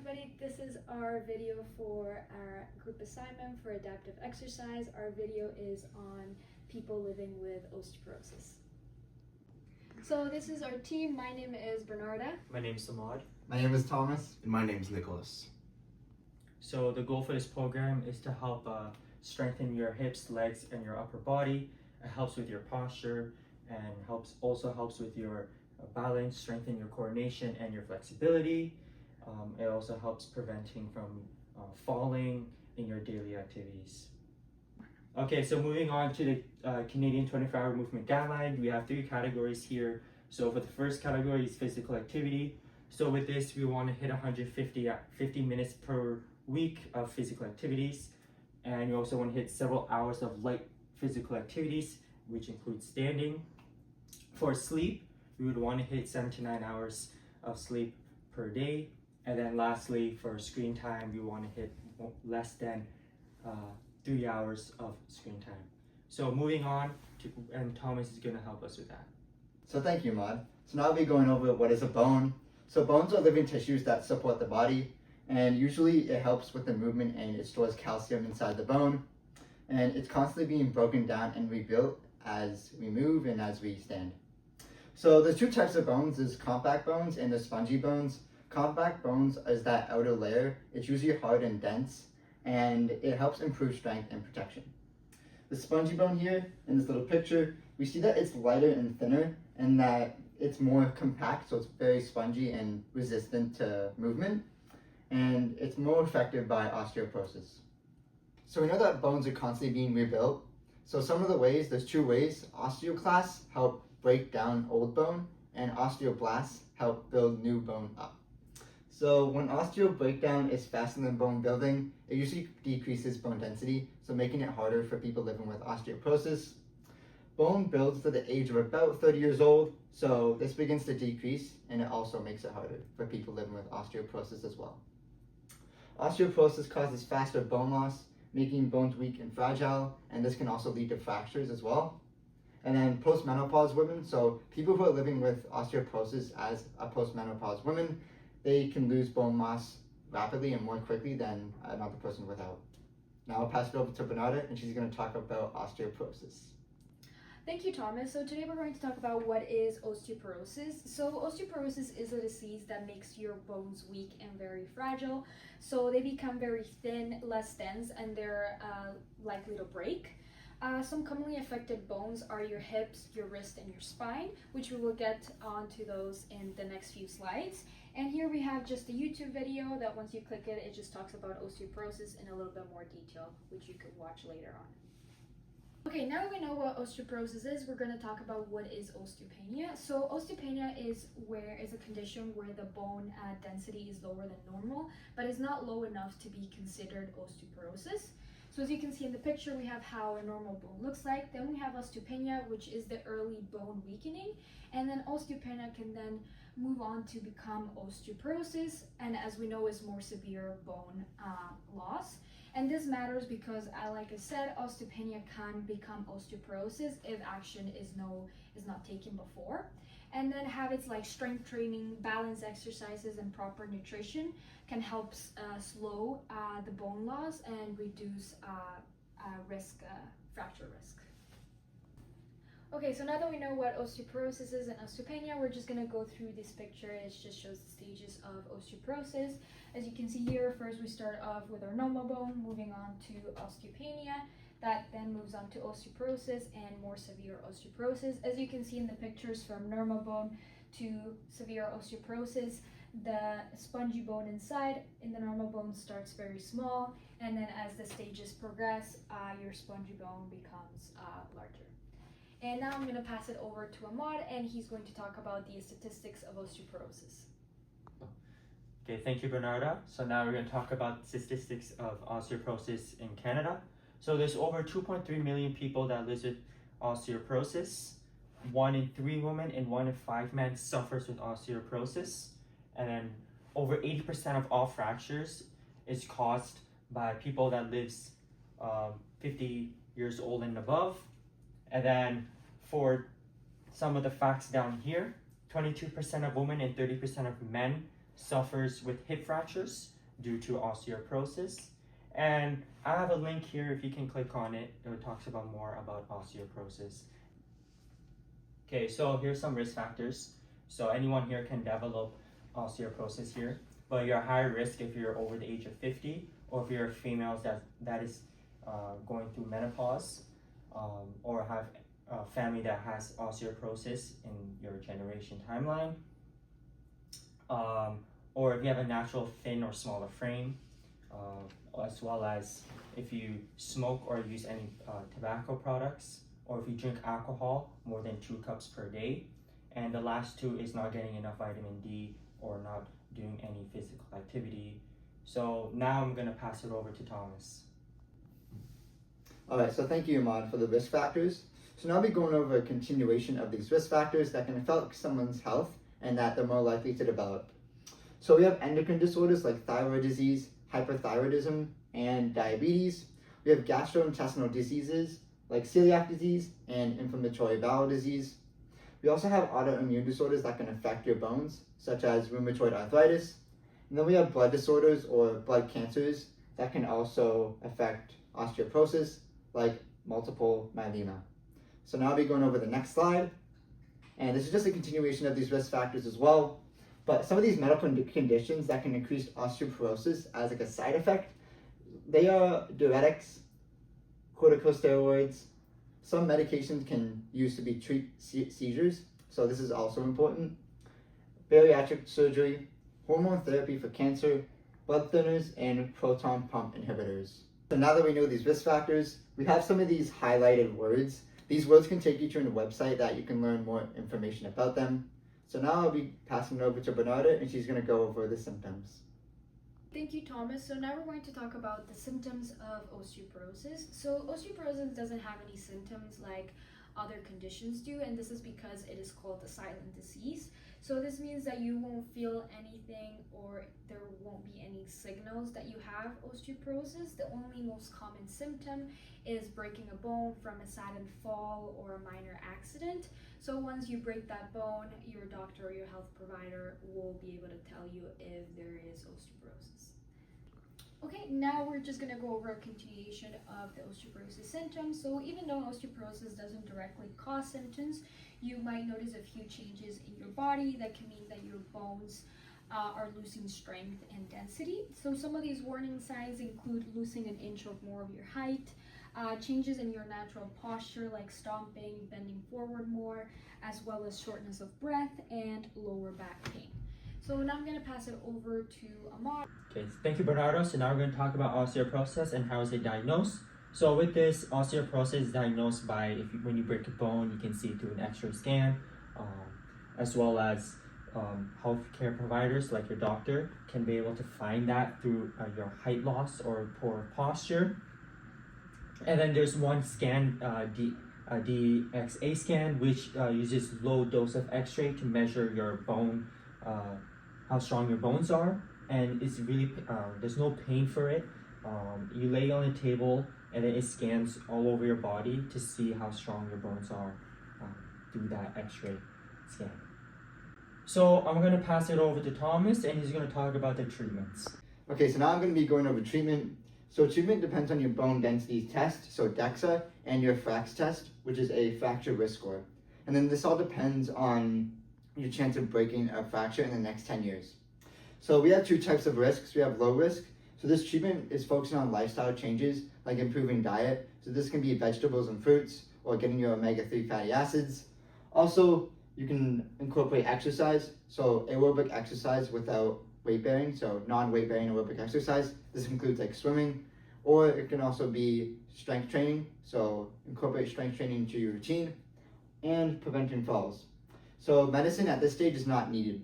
everybody, this is our video for our group assignment for adaptive exercise. Our video is on people living with osteoporosis. So this is our team. My name is Bernarda. My name is Samad. My name is Thomas. And my name is Nicholas. So the goal for this program is to help strengthen your hips, legs, and your upper body. It helps with your posture and also helps with your balance, strengthen your coordination and your flexibility. It also helps preventing from falling in your daily activities. Okay, so moving on to the Canadian 24-hour movement guideline, we have 3 categories here. So for the first category is physical activity. So with this, we want to hit 50 minutes per week of physical activities. And you also want to hit several hours of light physical activities, which includes standing. For sleep, we would want to hit 7 to 9 hours of sleep per day. And then lastly, for screen time, we want to hit less than 3 hours of screen time. So moving on, and Thomas is going to help us with that. So thank you, Maude. So now I'll be going over what is a bone. So bones are living tissues that support the body, and usually it helps with the movement and it stores calcium inside the bone. And it's constantly being broken down and rebuilt as we move and as we stand. So there's 2 types of bones. There's compact bones and there's spongy bones. Compact bones is that outer layer. It's usually hard and dense, and it helps improve strength and protection. The spongy bone here, in this little picture, we see that it's lighter and thinner, and that it's more compact, so it's very spongy and resistant to movement, and it's more affected by osteoporosis. So we know that bones are constantly being rebuilt. So some of the ways, there's 2 ways. Osteoclasts help break down old bone, and osteoblasts help build new bone up. So when osteo breakdown is faster than bone building, it usually decreases bone density, so making it harder for people living with osteoporosis. Bone builds to the age of about 30 years old, so this begins to decrease, and it also makes it harder for people living with osteoporosis as well. Osteoporosis causes faster bone loss, making bones weak and fragile, and this can also lead to fractures as well. And then postmenopause women, so people who are living with osteoporosis as a postmenopause woman, they can lose bone mass rapidly and more quickly than another person without. Now I'll pass it over to Bernarda, and she's going to talk about osteoporosis. Thank you, Thomas. So today we're going to talk about what is osteoporosis. So osteoporosis is a disease that makes your bones weak and very fragile. So they become very thin, less dense, and they're likely to break. Some commonly affected bones are your hips, your wrist, and your spine, which we will get onto those in the next few slides. And here we have just a YouTube video that once you click it, it just talks about osteoporosis in a little bit more detail, which you could watch later on. Okay, now we know what osteoporosis is, we're going to talk about what is osteopenia. So osteopenia is a condition where the bone density is lower than normal, but is not low enough to be considered osteoporosis. So as you can see in the picture, we have how a normal bone looks like. Then we have osteopenia, which is the early bone weakening. And then osteopenia can then move on to become osteoporosis, and as we know, is more severe bone loss. And this matters because, like I said, osteopenia can become osteoporosis if action is not taken before. And then habits like strength training, balance exercises, and proper nutrition can help slow the bone loss and reduce fracture risk. Okay, so now that we know what osteoporosis is and osteopenia, we're just going to go through this picture. It just shows the stages of osteoporosis. As you can see here, first we start off with our normal bone, moving on to osteopenia. That then moves on to osteoporosis and more severe osteoporosis. As you can see in the pictures, from normal bone to severe osteoporosis, the spongy bone inside in the normal bone starts very small, and then as the stages progress, your spongy bone becomes larger. And now I'm going to pass it over to Ahmad, and he's going to talk about the statistics of osteoporosis. Okay, thank you, Bernarda. So now we're going to talk about statistics of osteoporosis in Canada. So there's over 2.3 million people that live with osteoporosis. 1 in 3 women and 1 in 5 men suffers with osteoporosis. And then over 80% of all fractures is caused by people that lives 50 years old and above. And then for some of the facts down here, 22% of women and 30% of men suffers with hip fractures. due to osteoporosis. And I have a link here. If you can click on it, it talks about more about osteoporosis. Okay, so here's some risk factors. So anyone here can develop osteoporosis here, but you're high risk if you're over the age of 50, or if you're a female that is going through menopause, or have a family that has osteoporosis in your generation timeline, or if you have a natural thin or smaller frame, as well as if you smoke or use any tobacco products, or if you drink alcohol more than 2 cups per day. And the last 2 is not getting enough vitamin D or not doing any physical activity. So now I'm gonna pass it over to Thomas. All right, so thank you, Ahmad, for the risk factors. So now we'll be going over a continuation of these risk factors that can affect someone's health and that they're more likely to develop. So we have endocrine disorders like thyroid disease, hyperthyroidism, and diabetes. We have gastrointestinal diseases like celiac disease and inflammatory bowel disease. We also have autoimmune disorders that can affect your bones, such as rheumatoid arthritis. And then we have blood disorders or blood cancers that can also affect osteoporosis, like multiple myeloma. So now I'll be going over the next slide. And this is just a continuation of these risk factors as well. But some of these medical conditions that can increase osteoporosis as like a side effect, they are diuretics, corticosteroids. Some medications can use to treat seizures, so this is also important. Bariatric surgery, hormone therapy for cancer, blood thinners, and proton pump inhibitors. So now that we know these risk factors, we have some of these highlighted words. These words can take you to a website that you can learn more information about them. So now I'll be passing it over to Bernarda, and she's going to go over the symptoms. Thank you, Thomas. So now we're going to talk about the symptoms of osteoporosis. So osteoporosis doesn't have any symptoms like other conditions do, and this is because it is called a silent disease. So this means that you won't feel anything, or there won't be any signals that you have osteoporosis. The only most common symptom is breaking a bone from a sudden fall or a minor accident. So once you break that bone, your doctor or your health provider will be able to tell you if there is osteoporosis. Okay, now we're just going to go over a continuation of the osteoporosis symptoms. So even though osteoporosis doesn't directly cause symptoms, you might notice a few changes in your body that can mean that your bones are losing strength and density. So some of these warning signs include losing an inch or more of your height, changes in your natural posture like stomping, bending forward more, as well as shortness of breath and lower back pain. So now I'm going to pass it over to Ahmad. Okay, thank you, Bernardo. So now we're going to talk about osteoporosis and how is it diagnosed. So with this, osteoporosis is diagnosed by when you break a bone, you can see it through an X-ray scan, as well as healthcare providers like your doctor can be able to find that through your height loss or poor posture. And then there's one scan, DXA scan, which uses low dose of X-ray to measure your bone, how strong your bones are, and it's really there's no pain for it. You lay on a table and then it scans all over your body to see how strong your bones are through that X-ray scan. So I'm going to pass it over to Thomas, and he's going to talk about the treatments. Okay, so now I'm going to be going over treatment. So treatment depends on your bone density test, so DEXA, and your FRAX test, which is a fracture risk score. And then this all depends on your chance of breaking a fracture in the next 10 years. So we have 2 types of risks. We have low risk. So this treatment is focusing on lifestyle changes, like improving diet. So this can be vegetables and fruits, or getting your omega-3 fatty acids. Also, you can incorporate exercise, so aerobic exercise without weight bearing, so non-weight bearing aerobic exercise. This includes like swimming, or it can also be strength training, so incorporate strength training into your routine, and preventing falls. So medicine at this stage is not needed.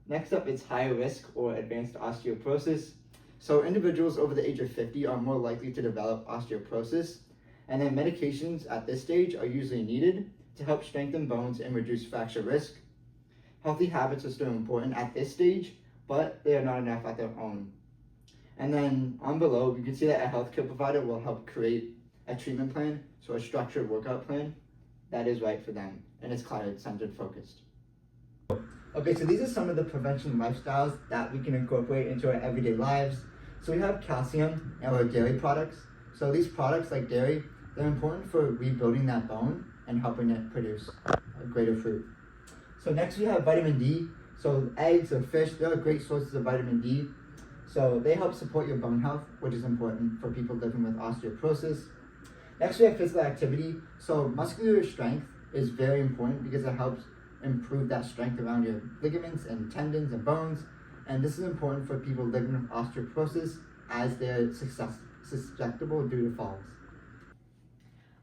Next up, it's higher risk or advanced osteoporosis. So individuals over the age of 50 are more likely to develop osteoporosis, and then medications at this stage are usually needed to help strengthen bones and reduce fracture risk. Healthy habits are still important at this stage, but they are not enough at their own. And then on below, you can see that a healthcare provider will help create a treatment plan, so a structured workout plan that is right for them, and it's client-centered focused. Okay, so these are some of the prevention lifestyles that we can incorporate into our everyday lives. So we have calcium and our dairy products. So these products like dairy, they're important for rebuilding that bone and helping it produce a greater fruit. So next we have vitamin D. So eggs or fish, they're great sources of vitamin D. So they help support your bone health, which is important for people living with osteoporosis. Next we have physical activity. So muscular strength is very important because it helps improve that strength around your ligaments and tendons and bones. And this is important for people living with osteoporosis as they're susceptible due to falls.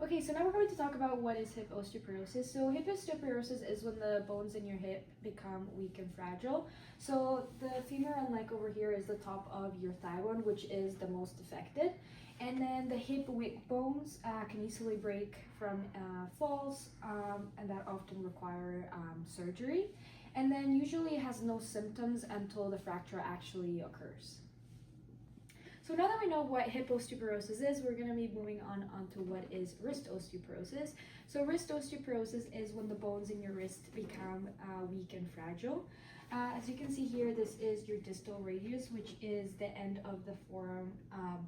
Okay, so now we're going to talk about what is hip osteoporosis. So hip osteoporosis is when the bones in your hip become weak and fragile. So the femur and leg over here is the top of your thigh bone, which is the most affected. And then the hip wick bones can easily break from falls, and that often require surgery. And then usually it has no symptoms until the fracture actually occurs. So now that we know what hip osteoporosis is, we're going to be moving on to what is wrist osteoporosis. So wrist osteoporosis is when the bones in your wrist become weak and fragile. As you can see here, this is your distal radius, which is the end of the forearm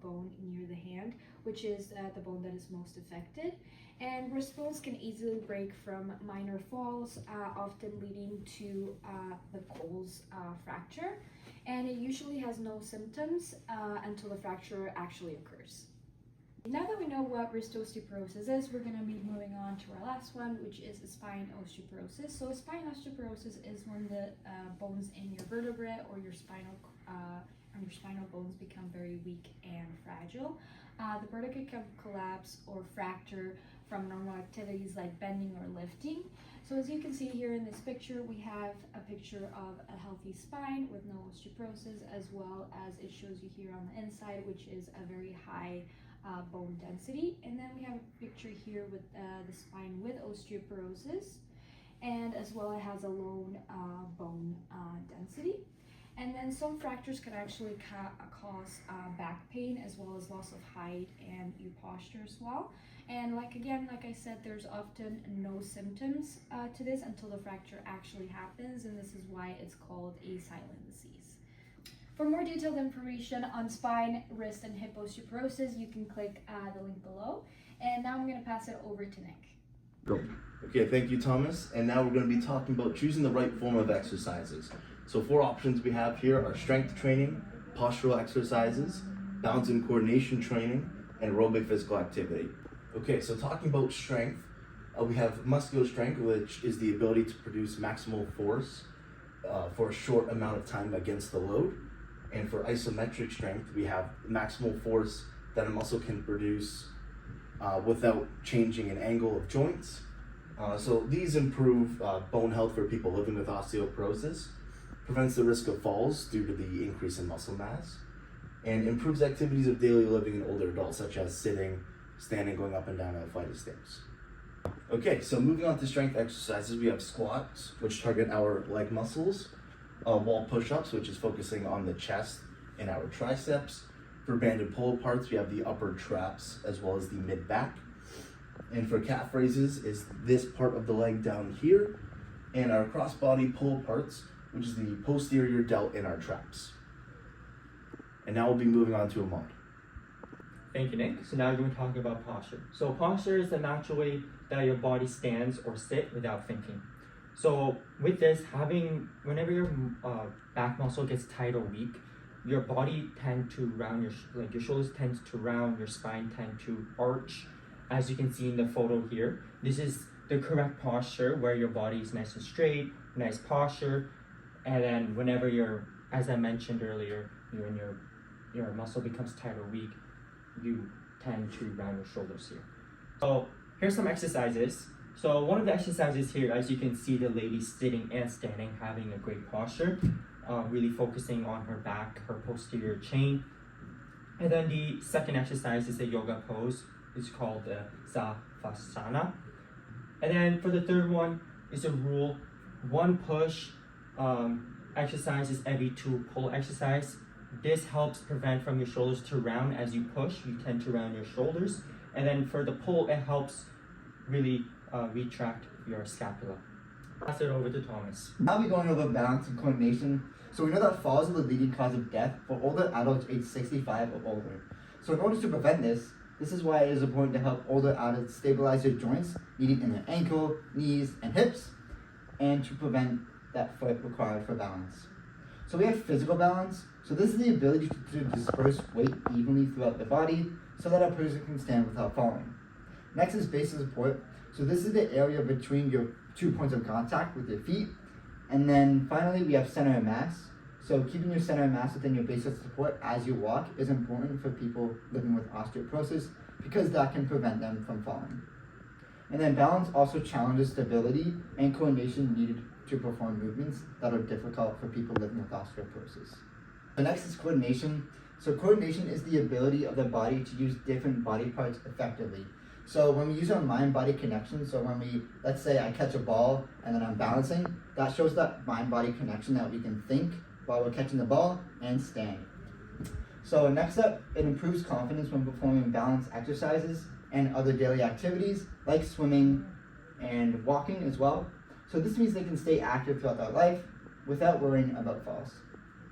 bone near the hand, which is the bone that is most affected. And wrist bones can easily break from minor falls, often leading to the Cole's fracture. And it usually has no symptoms until the fracture actually occurs. Now that we know what wrist osteoporosis is, we're going to be moving on to our last one, which is spine osteoporosis. So spine osteoporosis is when the bones in your vertebrae or your spinal bones become very weak and fragile. The vertebrae can collapse or fracture from normal activities like bending or lifting. So as you can see here in this picture, we have a picture of a healthy spine with no osteoporosis, as well as it shows you here on the inside, which is a very high bone density. And then we have a picture here with the spine with osteoporosis, and as well it has a low bone density. And then some fractures can actually cause back pain, as well as loss of height and your posture as well. And like I said, there's often no symptoms to this until the fracture actually happens, and this is why it's called a silent disease. For more detailed information on spine, wrist, and hip osteoporosis, you can click the link below. And now I'm going to pass it over to Nick. Go. Okay, thank you, Thomas. And now we're going to be talking about choosing the right form of exercises. So 4 options we have here are strength training, postural exercises, balance and coordination training, and aerobic physical activity. Okay, so talking about strength, we have muscular strength, which is the ability to produce maximal force for a short amount of time against the load. And for isometric strength, we have maximal force that a muscle can produce without changing an angle of joints. So these improve bone health for people living with osteoporosis, prevents the risk of falls due to the increase in muscle mass, and improves activities of daily living in older adults, such as sitting, standing, going up and down a flight of stairs. Okay, so moving on to strength exercises, we have squats, which target our leg muscles, wall push-ups, which is focusing on the chest and our triceps. For banded pull-aparts, we have the upper traps as well as the mid-back. And for calf raises is this part of the leg down here, and our cross-body pull-aparts, which is the posterior delt in our traps. And now we'll be moving on to Ahmad. Thank you, Nick. So now we're going to talk about posture. So posture is the natural way that your body stands or sit without thinking. So with this, whenever your back muscle gets tight or weak, your body tend to round your shoulders tend to round, your spine tend to arch. As you can see in the photo here, this is the correct posture where your body is nice and straight, nice posture. And then whenever as I mentioned earlier, when your muscle becomes tight or weak, you tend to round your shoulders here. So here's some exercises. So one of the exercises here, as you can see, the lady sitting and standing, having a great posture, really focusing on her back, her posterior chain. And then the second exercise is a yoga pose. It's called the Savasana. And then for the third one is a rule: 1 push exercises every 2 pull exercise. This helps prevent from your shoulders to round. As you push, you tend to round your shoulders. And then for the pull, it helps really retract your scapula. Pass it over to Thomas. Now we're going over balance and coordination. So we know that falls are the leading cause of death for older adults aged 65 or older. So in order to prevent this is why it is important to help older adults stabilize their joints needed in their ankle, knees, and hips, and to prevent that foot required for balance. So we have physical balance. So this is the ability to disperse weight evenly throughout the body so that a person can stand without falling. Next is basic support. So this is the area between your 2 points of contact with your feet. And then finally we have center of mass. So keeping your center of mass within your basic support as you walk is important for people living with osteoporosis because that can prevent them from falling. And then balance also challenges stability and coordination needed to perform movements that are difficult for people living with osteoporosis. The next is coordination. So coordination is the ability of the body to use different body parts effectively. So when we use our mind-body connection, so when we, let's say I catch a ball and then I'm balancing, that shows that mind-body connection that we can think while we're catching the ball and stand. So next up, it improves confidence when performing balance exercises and other daily activities like swimming and walking as well. So this means they can stay active throughout their life without worrying about falls.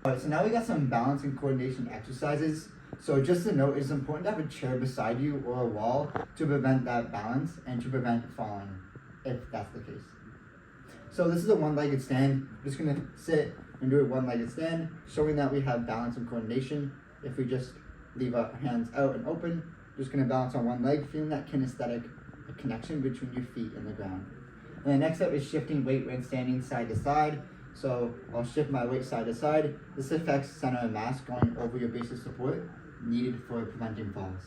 Alright, so now we got some balance and coordination exercises. So just to note, it's important to have a chair beside you or a wall to prevent that balance and to prevent falling, if that's the case. So this is a one-legged stand. I'm just gonna sit and do a one-legged stand, showing that we have balance and coordination. If we just leave our hands out and open, just gonna balance on one leg, feeling that kinesthetic connection between your feet and the ground. And then next up is shifting weight when standing side to side. So I'll shift my weight side to side. This affects center of mass going over your basic support needed for preventing falls.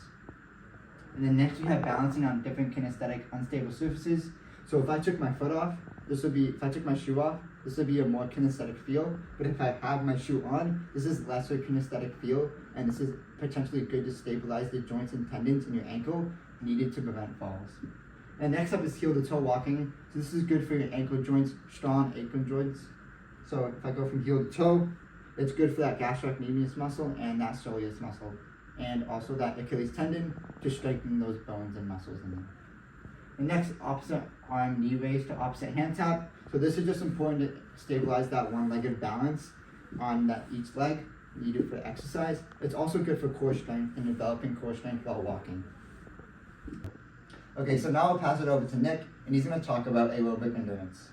And then next we have balancing on different kinesthetic unstable surfaces. So if I took my foot off, if I took my shoe off, this would be a more kinesthetic feel. But if I have my shoe on, this is lesser kinesthetic feel, and this is potentially good to stabilize the joints and tendons in your ankle needed to prevent falls. And next up is heel to toe walking. So this is good for your ankle joints, strong ankle joints. So if I go from heel to toe, it's good for that gastrocnemius muscle and that soleus muscle, and also that Achilles tendon to strengthen those bones and muscles in there. The next, opposite arm knee raise to opposite hand tap. So this is just important to stabilize that one-legged balance on that each leg needed for exercise. It's also good for core strength and developing core strength while walking. Okay, so now I'll pass it over to Nick, and he's going to talk about aerobic endurance.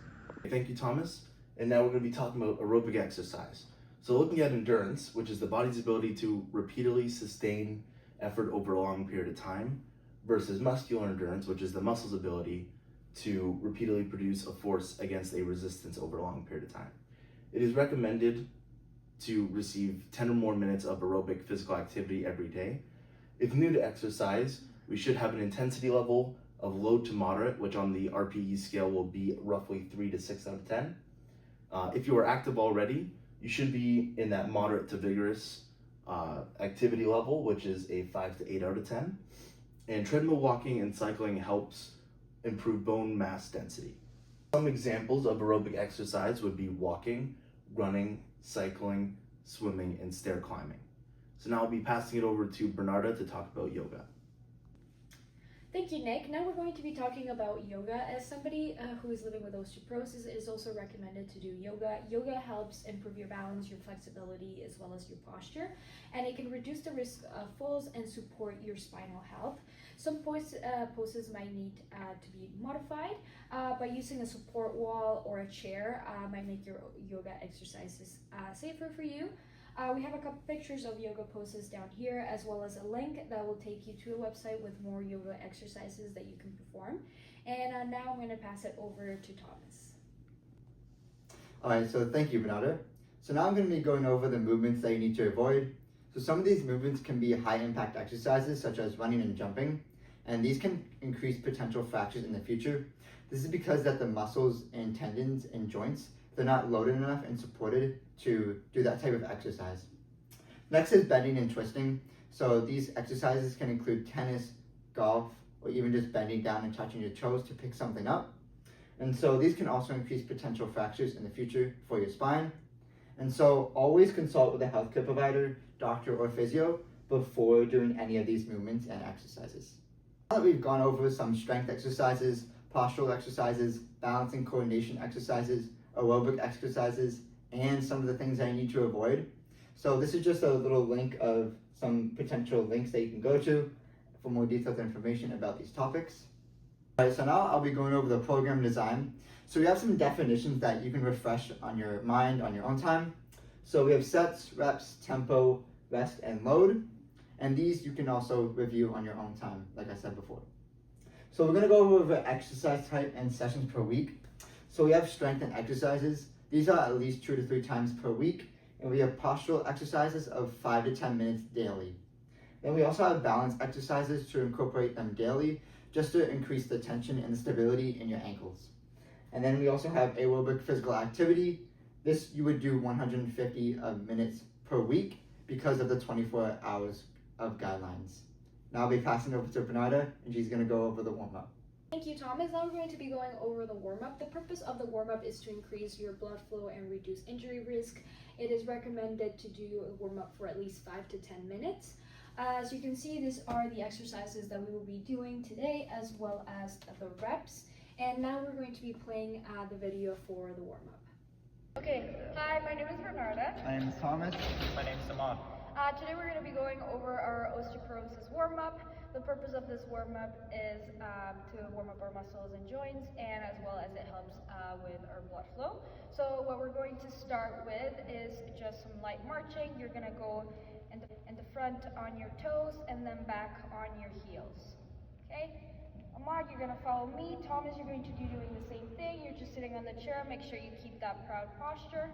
Thank you, Thomas. And now we're going to be talking about aerobic exercise. So looking at endurance, which is the body's ability to repeatedly sustain effort over a long period of time, versus muscular endurance, which is the muscle's ability to repeatedly produce a force against a resistance over a long period of time. It is recommended to receive 10 or more minutes of aerobic physical activity every day. If new to exercise, we should have an intensity level of low to moderate, which on the RPE scale will be roughly 3 to 6 out of 10. If you are active already, you should be in that moderate to vigorous activity level, which is a 5 to 8 out of 10. And treadmill walking and cycling helps improve bone mass density. Some examples of aerobic exercise would be walking, running, cycling, swimming, and stair climbing. So now I'll be passing it over to Bernarda to talk about yoga. Thank you, Nick. Now we're going to be talking about yoga. As somebody who is living with osteoporosis, it is also recommended to do yoga. Yoga helps improve your balance, your flexibility, as well as your posture, and it can reduce the risk of falls and support your spinal health. Some poses might need to be modified by using a support wall or a chair might make your yoga exercises safer for you. We have a couple pictures of yoga poses down here, as well as a link that will take you to a website with more yoga exercises that you can perform. And now I'm going to pass it over to Thomas. Alright, so thank you, Bernardo. So now I'm going to be going over the movements that you need to avoid. So some of these movements can be high impact exercises such as running and jumping, and these can increase potential fractures in the future. This is because that the muscles and tendons and joints, they're not loaded enough and supported to do that type of exercise. Next is bending and twisting. So these exercises can include tennis, golf, or even just bending down and touching your toes to pick something up. And so these can also increase potential fractures in the future for your spine. And so always consult with a healthcare provider, doctor, or physio before doing any of these movements and exercises. Now that we've gone over some strength exercises, postural exercises, balance and coordination exercises, aerobic exercises, and some of the things that you need to avoid. So this is just a little link of some potential links that you can go to for more detailed information about these topics. Alright, so now I'll be going over the program design. So we have some definitions that you can refresh on your mind on your own time. So we have sets, reps, tempo, rest, and load. And these you can also review on your own time, like I said before. So we're going to go over exercise type and sessions per week. So we have strength and exercises. These are at least 2 to 3 times per week. And we have postural exercises of 5 to 10 minutes daily. Then we also have balance exercises to incorporate them daily, just to increase the tension and the stability in your ankles. And then we also have aerobic physical activity. This you would do 150 minutes per week because of the 24 hours of guidelines. Now I'll be passing over to Bernarda, and she's going to go over the warm-up. Thank you, Thomas. Now we're going to be going over the warm-up. The purpose of the warm-up is to increase your blood flow and reduce injury risk. It is recommended to do a warm-up for at least 5 to 10 minutes. As you can see, these are the exercises that we will be doing today, as well as the reps. And now we're going to be playing the video for the warm-up. Okay, hi, my name is Bernarda. My name is Thomas. My name's Saman. Today we're going to be going over our osteoporosis warm-up. The purpose of this warm-up is to warm up our muscles and joints, and as well as it helps with our blood flow. So what we're going to start with is just some light marching. You're going to go in the front on your toes and then back on your heels. Okay? Ahmad, you're going to follow me. Thomas, you're going to be doing the same thing. You're just sitting on the chair. Make sure you keep that proud posture.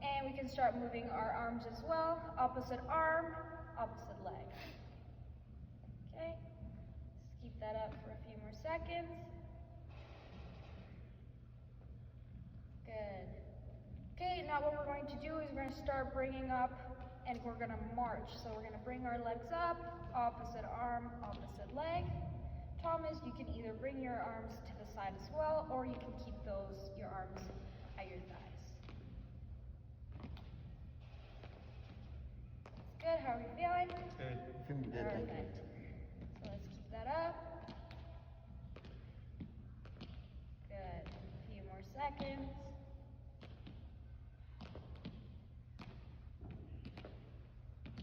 And we can start moving our arms as well. Opposite arm, opposite leg. Okay, just keep that up for a few more seconds. Good. Okay, now what we're going to do is we're going to start bringing up and we're going to march. So we're going to bring our legs up, opposite arm, opposite leg. Thomas, you can either bring your arms to the side as well, or you can keep your arms at your thighs. Good, how are you feeling? Good. Feeling good, thank you. Perfect. So let's keep that up. Good. A few more seconds.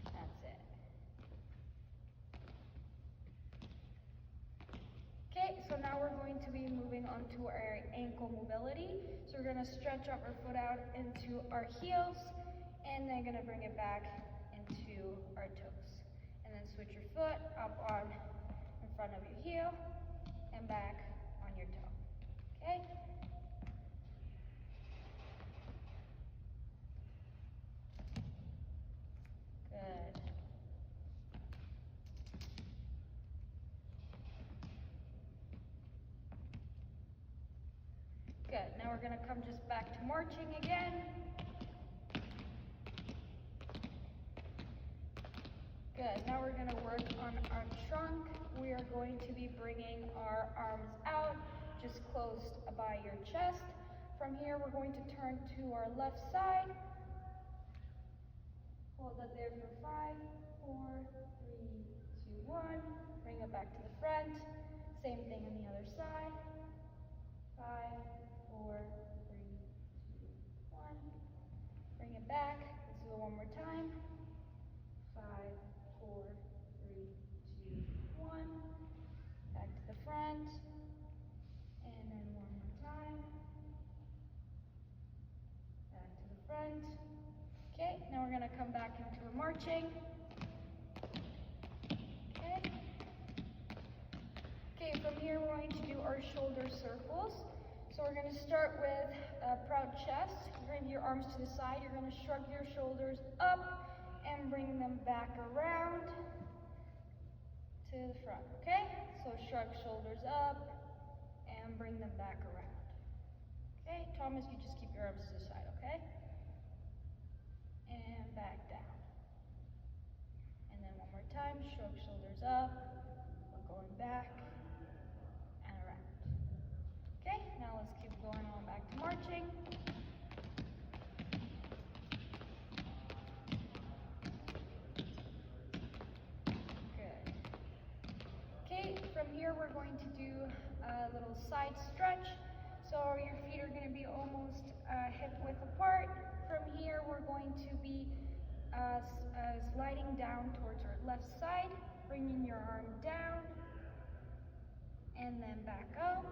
That's it. Okay, so now we're going to be moving on to our ankle mobility. So we're going to stretch up our foot out into our heels, and then going to bring it back into our toes. And then switch your foot up on in front of your heel and back on your toe. Okay? Good. Good. Now we're going to come just back to marching again. Good. Now we're going to work on our trunk. We are going to be bringing our arms out, just close by your chest. From here, we're going to turn to our left side. Hold that there for 5, 4, 3, 2, 1. Bring it back to the front. Same thing on the other side. 5, 4, 3, 2, 1. Bring it back. Let's do it one more time. 5, 4, 3, 2, 1. Back to the front. And then one more time. Back to the front. Okay, now we're going to come back into a marching. Okay. Okay, from here we're going to do our shoulder circles. So we're going to start with a proud chest. Bring your arms to the side. You're going to shrug your shoulders up and bring them back around to the front, okay? So shrug shoulders up and bring them back around. Okay, Thomas, you just keep your arms to the side, okay? And back down. And then one more time, shrug shoulders up. We're going back and around. Okay, now let's keep going on back to marching. From here here we're going to do a little side stretch. So your feet are going to be almost hip width apart. From here we're going to be sliding down towards our left side, bringing your arm down, and then back up.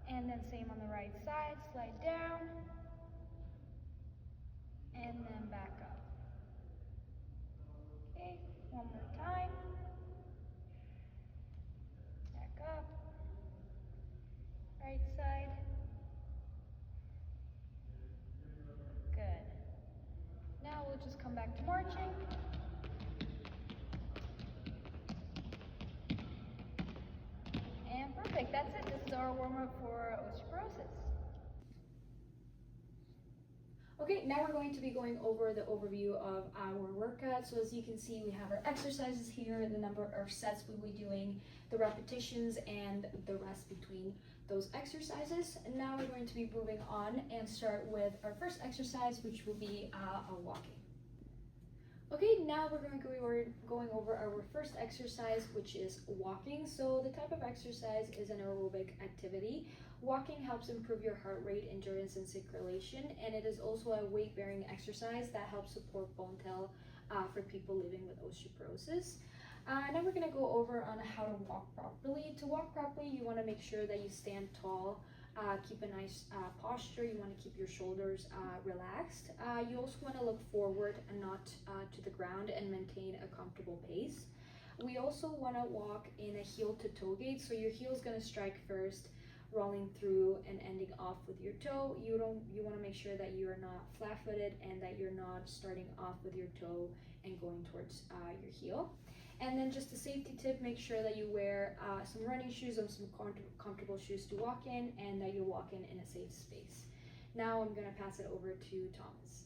And then same on the right side, slide down, and then back up. Okay, one more time. Back up. Right side. Good. Now we'll just come back to marching. And perfect, that's it. This is our warm-up for osteoporosis. Okay, now we're going to be going over the overview of our workout. So as you can see, we have our exercises here, the number of sets we'll be doing, the repetitions, and the rest between those exercises. And now we're going to be moving on and start with our first exercise, which will be walking. Okay, now we're going over our first exercise, which is walking. So the type of exercise is an aerobic activity. Walking helps improve your heart rate, endurance, and circulation, and it is also a weight-bearing exercise that helps support bone health for people living with osteoporosis. Now we're going to go over on how to walk properly. To walk properly, you want to make sure that you stand tall, keep a nice posture. You want to keep your shoulders relaxed. You also want to look forward and not to the ground, and maintain a comfortable pace. We also want to walk in a heel-to-toe gait, so your heel is going to strike first, rolling through and ending off with your toe. You want to make sure that you are not flat-footed and that you're not starting off with your toe and going towards your heel. And then just a safety tip, make sure that you wear some running shoes or some comfortable shoes to walk in, and that you're walking in a safe space. Now I'm going to pass it over to Thomas.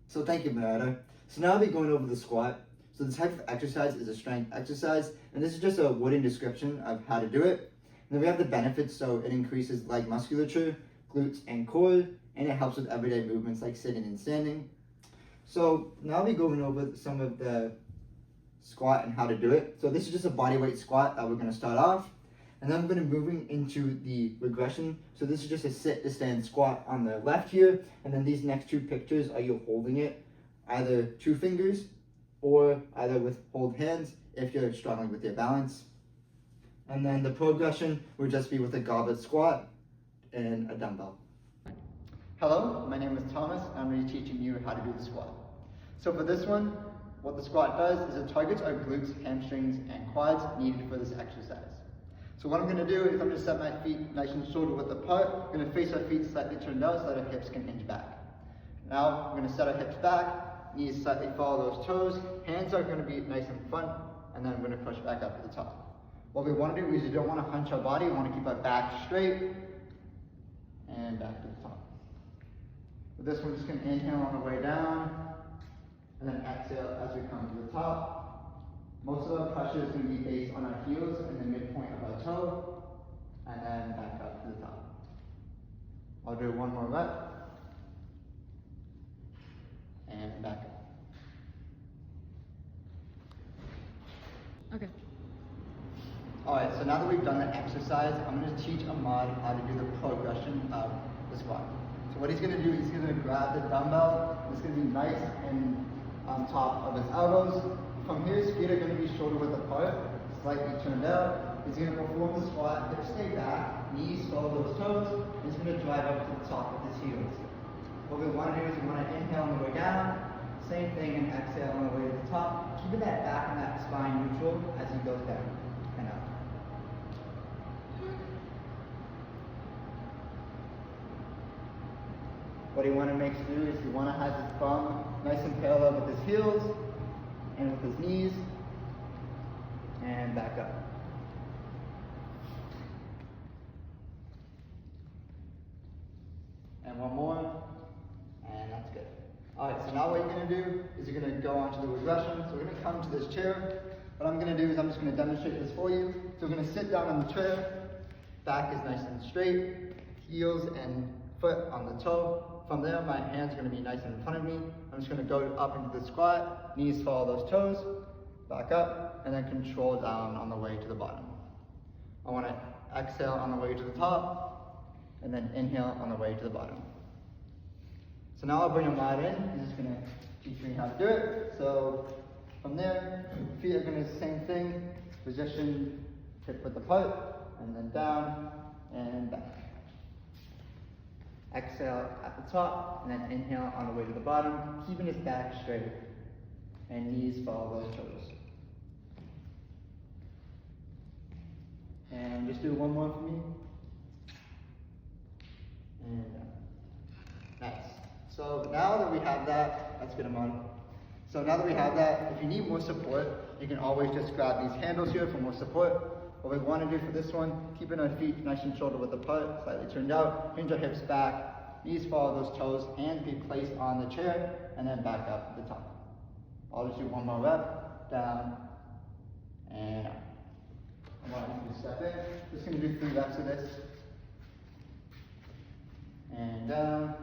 So thank you, Marietta. So now I'll be going over the squat. So the type of exercise is a strength exercise, and this is just a wooden description of how to do it. And then we have the benefits, so it increases leg musculature, glutes, and core, and it helps with everyday movements like sitting and standing. So now I'll be going over some of the squat and how to do it. So this is just a bodyweight squat that we're going to start off, and then I'm going to moving into the regression. So this is just a sit to stand squat on the left here, and then these next two pictures are you holding it, either 2 fingers or either with hold hands if you're struggling with your balance. And then the progression would just be with a goblet squat and a dumbbell. Hello, my name is Thomas, and I'm going to be teaching you how to do the squat. So for this one, what the squat does is it targets our glutes, hamstrings, and quads needed for this exercise. So what I'm going to do is I'm going to set my feet nice and shoulder width apart. I'm going to face our feet slightly turned out so that our hips can hinge back. Now we're going to set our hips back, knees slightly follow those toes, hands are going to be nice in front, and then we're going to push back up to the top. What we want to do is we don't want to hunch our body, we want to keep our back straight, and back to the top. With this, we're just going to inhale on the way down, and then exhale as we come to the top. Most of our pressure is going to be based on our heels and the midpoint of our toe, and then back up to the top. I'll do one more rep, and back up. Okay. Alright, so now that we've done the exercise, I'm going to teach Ahmad how to do the progression of the squat. So what he's going to do, he's going to grab the dumbbell. It's going to be nice and on top of his elbows. From here, his feet are going to be shoulder width apart, slightly turned out. He's going to perform the squat, hips stay back, knees follow those toes. He's going to drive up to the top with his heels. What we want to do is we want to inhale on the way down, same thing, and exhale on the way to the top. Keeping that back and that spine neutral as he goes down and up. What he want to make sure is he want to have his thumb nice and parallel with his heels and with his knees, and back up. And one more, and that's good. Alright, so now what you're going to do is you're going to go on to the regression. So we're going to come to this chair. What I'm going to do is I'm just going to demonstrate this for you. So we're going to sit down on the chair, back is nice and straight, heels and foot on the toe. From there, my hands are going to be nice in front of me. I'm just going to go up into the squat, knees follow those toes, back up, and then control down on the way to the bottom. I want to exhale on the way to the top, and then inhale on the way to the bottom. So now I'll bring your mat in. He's just going to teach me how to do it. So from there, feet are going to do the same thing. Position, hip width apart, and then down and back. Exhale at the top, and then inhale on the way to the bottom, keeping his back straight. And knees follow those toes. And just do one more for me. And nice. So now that we have that, let's get them on. So now that we have that, if you need more support, you can always just grab these handles here for more support. What we want to do for this one, keeping our feet nice and shoulder width apart, slightly turned out, hinge our hips back, knees follow those toes, and be placed on the chair, and then back up to the top. I'll just do one more rep, down, and up. I want you to step in. Just going to do 3 reps of this. And down.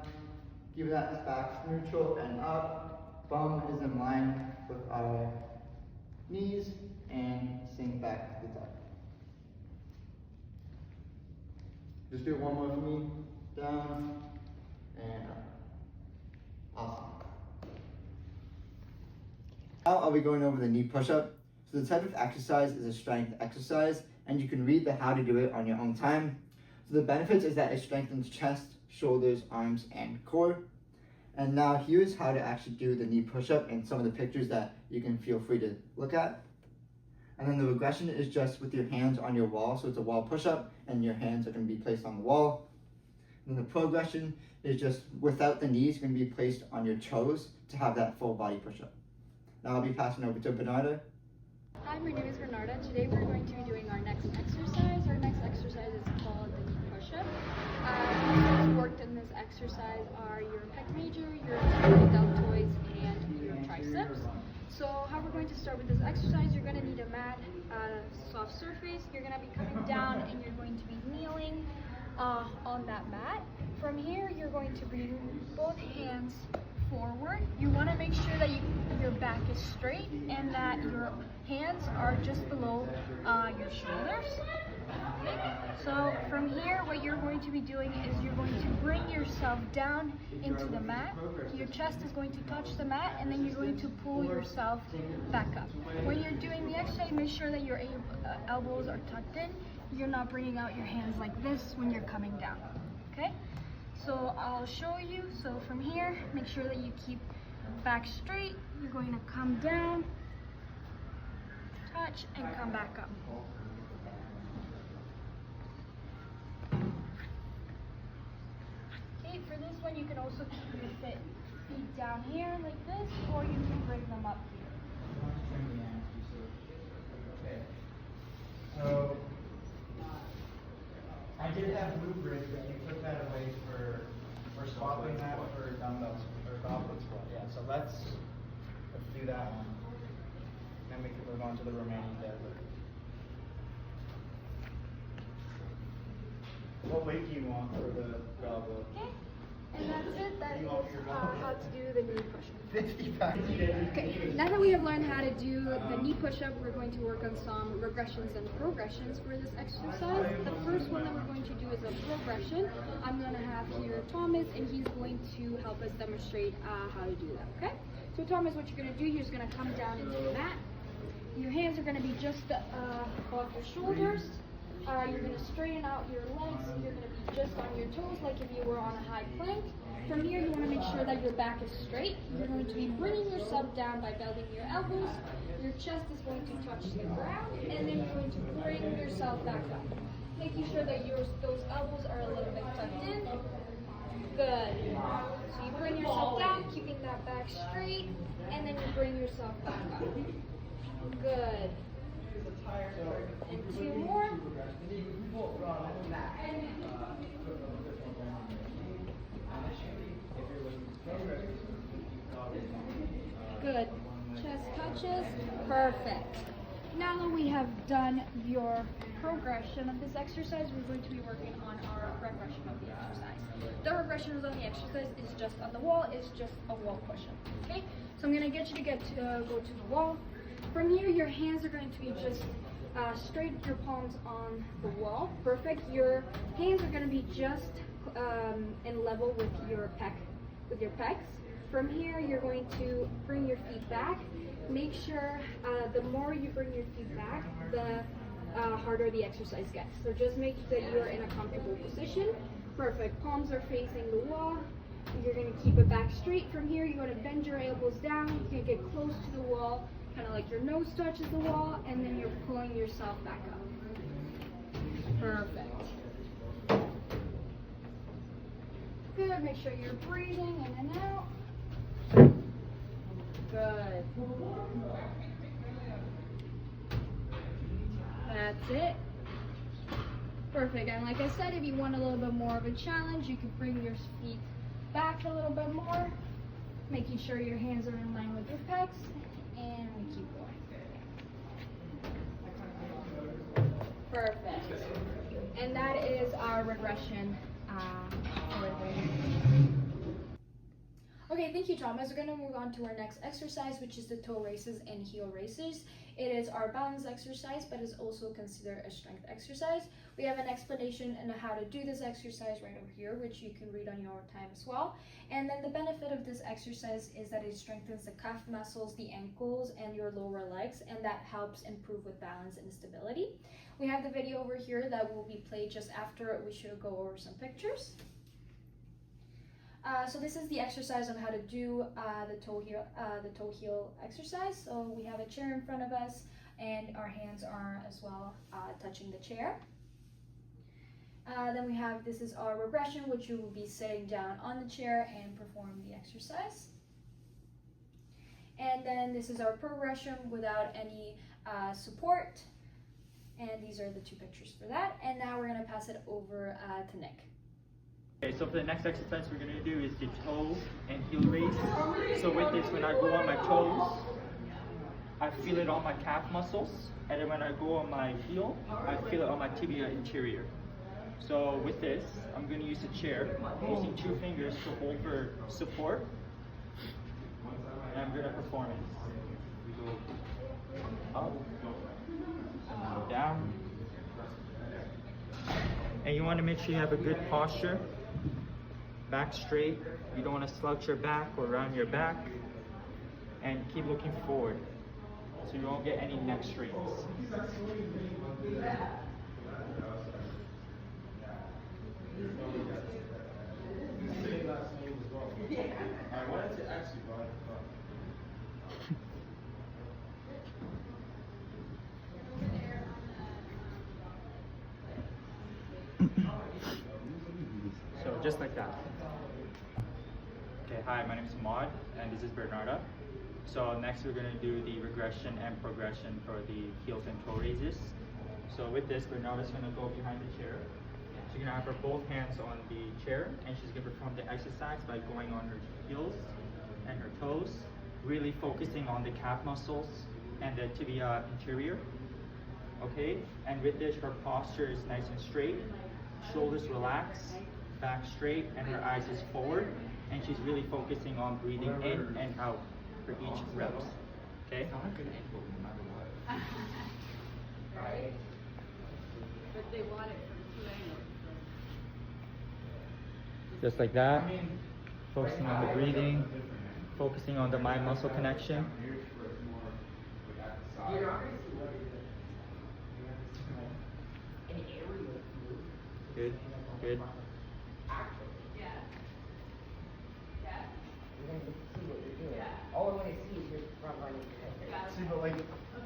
Keep that back neutral and up. Bum is in line with our knees, and sink back to the top. Just do one more for me. Down and up. Awesome. Now I'll be going over the knee push-up. So the type of exercise is a strength exercise, and you can read the how to do it on your own time. So the benefits is that it strengthens chest, shoulders, arms, and core. And now here's how to actually do the knee push-up and some of the pictures that you can feel free to look at. And then the regression is just with your hands on your wall, so it's a wall push-up, and your hands are going to be placed on the wall. And the progression is just without the knees, going to be placed on your toes to have that full body push-up. Now I'll be passing over to Bernarda. Hi, my name is Bernarda. Today we're going to be doing our next exercise. Our next exercise is called the knee push-up. Muscles worked in this exercise are your pec major, your deltoids, and your triceps. So how we're going to start with this exercise, you're going to need a mat, a soft surface. You're going to be coming down and you're going to be kneeling on that mat. From here, you're going to bring both hands forward. You want to make sure that your back is straight and that your hands are just below your shoulders. Okay. So from here, what you're going to be doing is you're going to bring yourself down into the mat. Your chest is going to touch the mat, and then you're going to pull yourself back up. When you're doing the exercise, make sure that your elbows are tucked in. You're not bringing out your hands like this when you're coming down. Okay? So I'll show you. So from here, make sure that you keep back straight. You're going to come down, touch, and come back up. Okay, for this one, you can also keep your feet down here like this, or you can bring them up here. Okay. So I did have blueprints, but you put that away for swapping that for dumbbells or goblet squat. Yeah, so let's do that one. Then we can move on to the remaining deadlift. What weight do you want for the goblet? Okay, and that's it. That is how to do the knee push-up. 50 pounds. Okay, now that we have learned how to do the knee push-up, we're going to work on some regressions and progressions for this exercise. The first one that we're going to do is a progression. I'm going to have here Thomas, and he's going to help us demonstrate how to do that, okay? So Thomas, what you're going to do, you're just going to come down into the mat. Your hands are going to be just above your shoulders. You're going to straighten out your legs. You're going to be just on your toes like if you were on a high plank. From here, you want to make sure that your back is straight. You're going to be bringing yourself down by bending your elbows. Your chest is going to touch the ground, and then you're going to bring yourself back up. Making sure that those elbows are a little bit tucked in. Good. So you bring yourself down, keeping that back straight, and then you bring yourself back up. Good. And 2 more. Good. Chest touches. Perfect. Now that we have done your progression of this exercise, we're going to be working on our regression of the exercise. The regression of the exercise is just on the wall. It's just a wall push-up. Okay? So I'm going to get you to go to the wall. From here, your hands are going to be just straight your palms on the wall. Perfect. Your hands are going to be just in level with your pecs. From here, you're going to bring your feet back. Make sure the more you bring your feet back, the harder the exercise gets. So just make sure that you're in a comfortable position. Perfect. Palms are facing the wall. You're going to keep it back straight. From here, you're going to bend your elbows down. You're going to get close to the wall, kind of like your nose touches the wall, and then you're pulling yourself back up. Perfect. Good. Make sure you're breathing in and out. Good. That's it. Perfect. And like I said, if you want a little bit more of a challenge, you can bring your feet back a little bit more, making sure your hands are in line with your pecs, and we keep going. Perfect. And that is our regression for the Okay, thank you, Thomas. We're going to move on to our next exercise, which is the toe races and heel races. It is our balance exercise, but is also considered a strength exercise. We have an explanation on how to do this exercise right over here, which you can read on your time as well. And then the benefit of this exercise is that it strengthens the calf muscles, the ankles, and your lower legs, and that helps improve with balance and stability. We have the video over here that will be played just after we should go over some pictures. So this is the exercise on how to do the toe heel exercise. So we have a chair in front of us, and our hands are as well touching the chair. Then we have, this is our regression, which you will be sitting down on the chair and perform the exercise. And then this is our progression without any support. And these are the two pictures for that. And now we're going to pass it over to Nick. Okay, so for the next exercise we're going to do is the toe and heel raise. So with this, when I go on my toes, I feel it on my calf muscles, and then when I go on my heel, I feel it on my tibia interior. So with this, I'm going to use a chair, using 2 fingers to hold for support, and I'm going to perform it. We go up, and down, and you want to make sure you have a good posture. Back straight, you don't want to slouch your back or round your back, and keep looking forward so you won't get any neck strains. So just like that. Okay, hi, my name is Maud, and this is Bernarda. So next we're going to do the regression and progression for the heels and toe raises. So with this, Bernarda's going to go behind the chair. She's going to have her both hands on the chair, and she's going to perform the exercise by going on her heels and her toes, really focusing on the calf muscles and the tibia interior. Okay, and with this, her posture is nice and straight, shoulders relaxed, back straight, and her eyes is forward, and she's really focusing on breathing in and out for each reps. Okay? Right. But they want it from 2 angles. Just like that. Focusing on the breathing, focusing on the mind-muscle connection. Good, good. All I want to see is your front line. See, but like,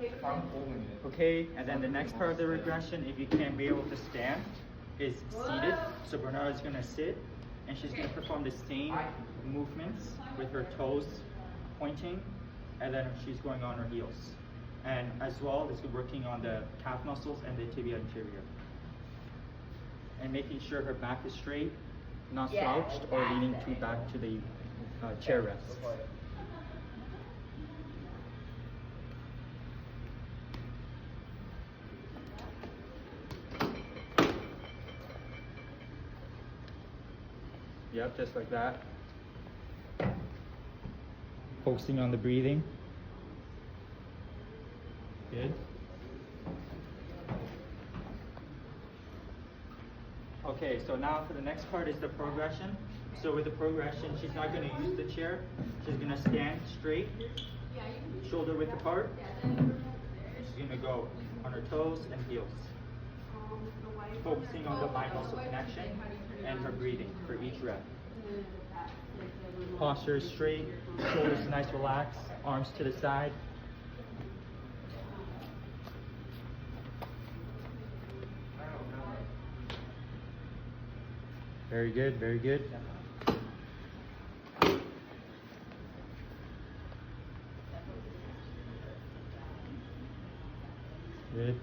if I'm holding it. Okay, and then the next part of the regression, if you can't be able to stand, is seated. So Bernarda's gonna sit, and she's gonna perform the same movements with her toes pointing, and then she's going on her heels. And as well, this is working on the calf muscles and the tibia interior. And making sure her back is straight, not slouched or leaning too back to the chair rest. Yep, just like that. Focusing on the breathing. Good. Okay, so now for the next part is the progression. So with the progression, she's not going to use the chair. She's going to stand straight, shoulder width apart. She's going to go on her toes and heels, focusing on the mind-muscle connection and her breathing for each rep. Posture is straight, shoulders nice relaxed, arms to the side. Very good, very good. Good.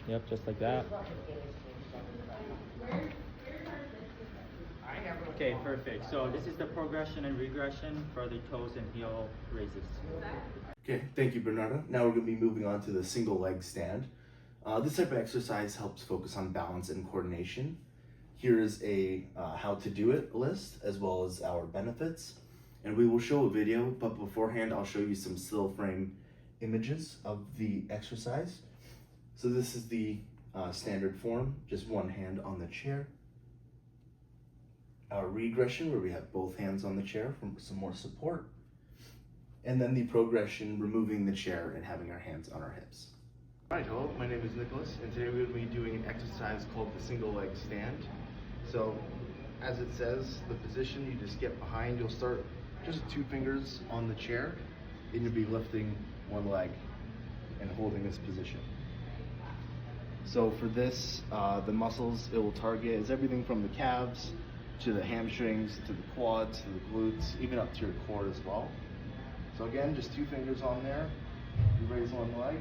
Yep, just like that. Okay, perfect. So this is the progression and regression for the toes and heel raises. Okay, thank you, Bernarda. Now we're going to be moving on to the single leg stand. This type of exercise helps focus on balance and coordination. Here is a how to do it list, as well as our benefits. And we will show a video, but beforehand I'll show you some still frame images of the exercise. So this is the standard form, just one hand on the chair. Our regression, where we have both hands on the chair for some more support. And then the progression, removing the chair and having our hands on our hips. Hi, hello, my name is Nicholas, and today we're going to be doing an exercise called the single leg stand. So, as it says, the position, you just get behind, you'll start just 2 fingers on the chair, and you'll be lifting one leg and holding this position. So for this, the muscles it will target is everything from the calves to the hamstrings, to the quads, to the glutes, even up to your core as well. So again, just 2 fingers on there, you raise one leg,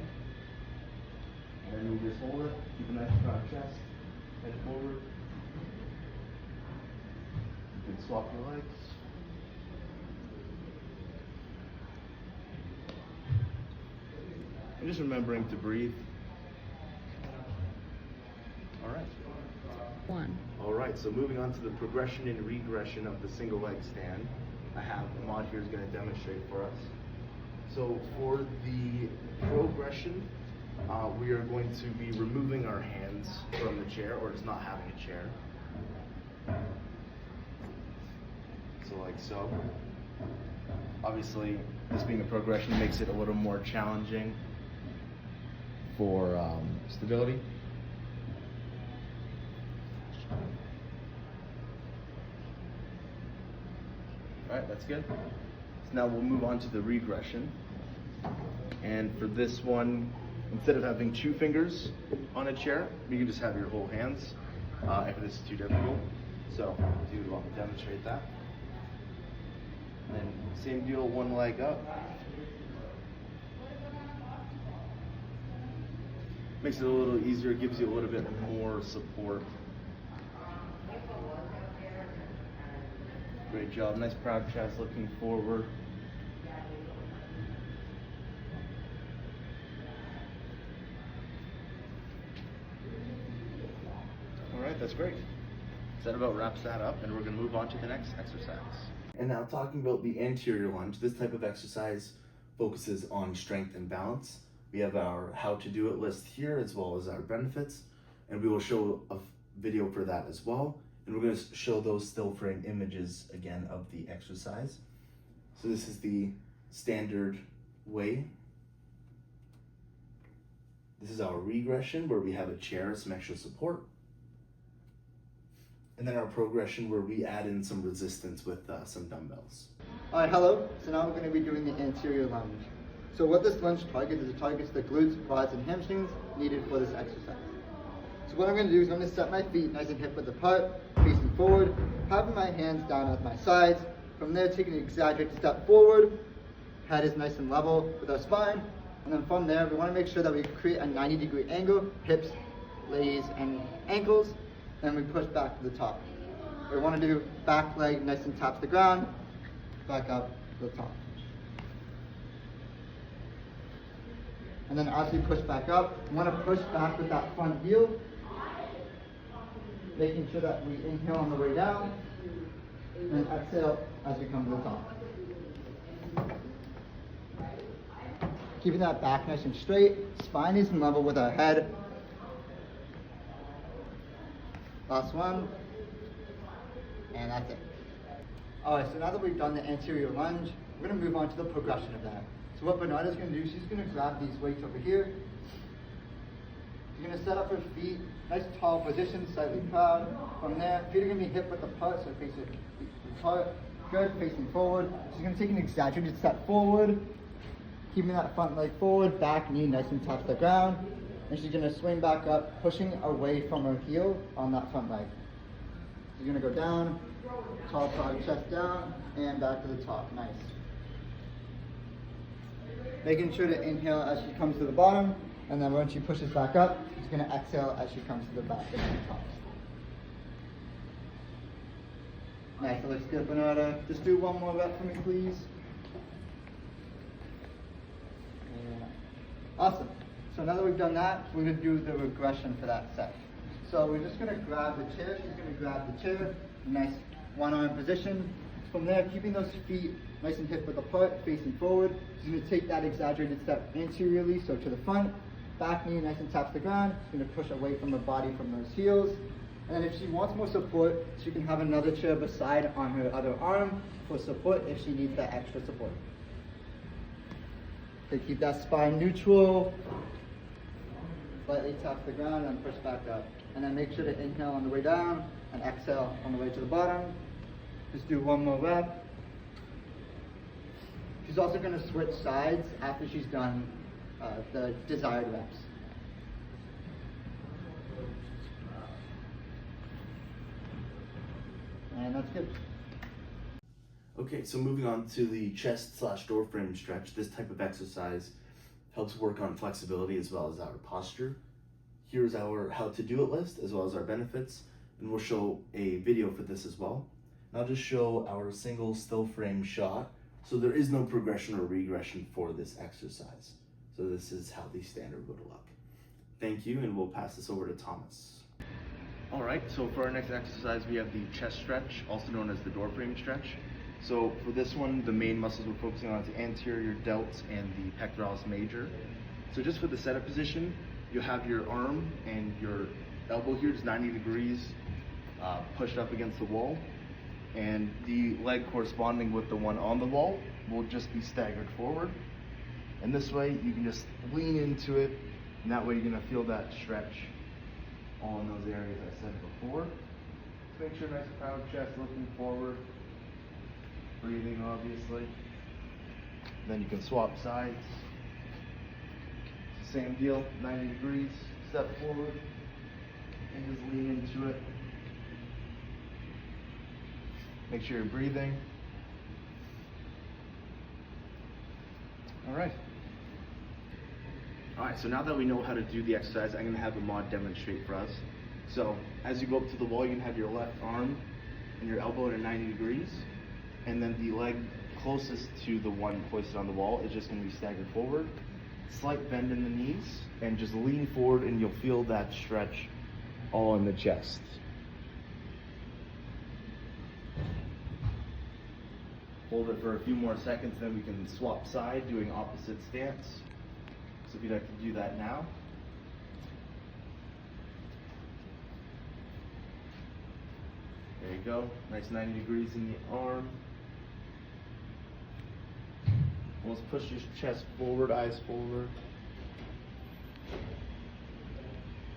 and then you just hold it, keep a nice strong chest, head forward. You can swap your legs. And just remembering to breathe. All right. 1. All right, so moving on to the progression and regression of the single leg stand. I have Ahmad here is going to demonstrate for us. So for the progression, we are going to be removing our hands from the chair, or just not having a chair. So like so. Obviously, this being a progression makes it a little more challenging for stability. All right, that's good. So now we'll move on to the regression. And for this one, instead of having 2 fingers on a chair, you can just have your whole hands if this is too difficult. So I'll demonstrate that. And then same deal, one leg up. Makes it a little easier, gives you a little bit more support. Great job, nice proud chest, looking forward. All right, that's great. So that about wraps that up, and we're gonna move on to the next exercise. And now talking about the anterior lunge, this type of exercise focuses on strength and balance. We have our how to do it list here, as well as our benefits, and we will show a video for that as well. And we're going to show those still frame images again of the exercise. So this is the standard way. This is our regression, where we have a chair, some extra support. And then our progression, where we add in some resistance with some dumbbells. All right, hello. So now we're going to be doing the anterior lunge. So what this lunge targets is it targets the glutes, quads, and hamstrings needed for this exercise. So what I'm going to do is I'm going to set my feet nice and hip width apart, facing forward, having my hands down at my sides. From there, taking an exaggerated step forward, head is nice and level with our spine. And then from there, we want to make sure that we create a 90-degree angle, hips, legs, and ankles. And we push back to the top. We want to do back leg nice and taps the ground, back up to the top. And then as we push back up, we want to push back with that front heel, making sure that we inhale on the way down, and exhale as we come to the top. Keeping that back nice and straight. Spine is in level with our head. Last one. And that's it. Alright, so now that we've done the anterior lunge, we're going to move on to the progression of that. So what Bernarda's going to do, she's going to grab these weights over here. She's going to set up her feet, nice tall position, slightly proud. From there, feet are going to be hip width apart, so face it apart. Good, facing forward. She's going to take an exaggerated step forward, keeping that front leg forward, back knee nice and touch the ground. And she's going to swing back up, pushing away from her heel on that front leg. She's going to go down, tall proud chest down, and back to the top. Nice. Making sure to inhale as she comes to the bottom, and then when she pushes back up, she's going to exhale as she comes to the back and the top. Nice, that looks good, Bernarda. Just do one more rep for me, please. And awesome. So now that we've done that, we're going to do the regression for that set. So we're just going to grab the chair. She's going to grab the chair. Nice one arm position. From there, keeping those feet nice and hip width apart, facing forward. She's going to take that exaggerated step anteriorly, so to the front. Back knee nice and taps the ground. She's going to push away from her body from those heels. And then if she wants more support, she can have another chair beside on her other arm for support if she needs that extra support. So keep that spine neutral. Slightly tap the ground and push back up. And then make sure to inhale on the way down and exhale on the way to the bottom. Just do one more rep. She's also going to switch sides after she's done the desired reps. And that's good. Okay, so moving on to the chest/door frame stretch. This type of exercise helps work on flexibility as well as our posture. Here's our how to do it list as well as our benefits, and we'll show a video for this as well. And I'll just show our single still frame shot. So there is no progression or regression for this exercise. So this is how the standard would look. Thank you, and we'll pass this over to Thomas. All right, so for our next exercise, we have the chest stretch, also known as the door frame stretch. So for this one, the main muscles we're focusing on is the anterior delts and the pectoralis major. So just for the setup position, you have your arm and your elbow here is 90 degrees pushed up against the wall. And the leg corresponding with the one on the wall will just be staggered forward. And this way, you can just lean into it, and that way you're gonna feel that stretch all in those areas I said before. Just make sure nice proud chest looking forward, breathing obviously. Then you can swap sides. It's the same deal, 90 degrees, step forward, and just lean into it. Make sure you're breathing. All right. All right, so now that we know how to do the exercise, I'm gonna have Ahmad demonstrate for us. So as you go up to the wall, you can have your left arm and your elbow at 90 degrees. And then the leg closest to the one hoisted on the wall is just gonna be staggered forward. Slight bend in the knees, and just lean forward and you'll feel that stretch all in the chest. Hold it for a few more seconds, then we can swap side, doing opposite stance. So if you'd like to do that now. There you go, nice 90 degrees in the arm. Almost push your chest forward, eyes forward.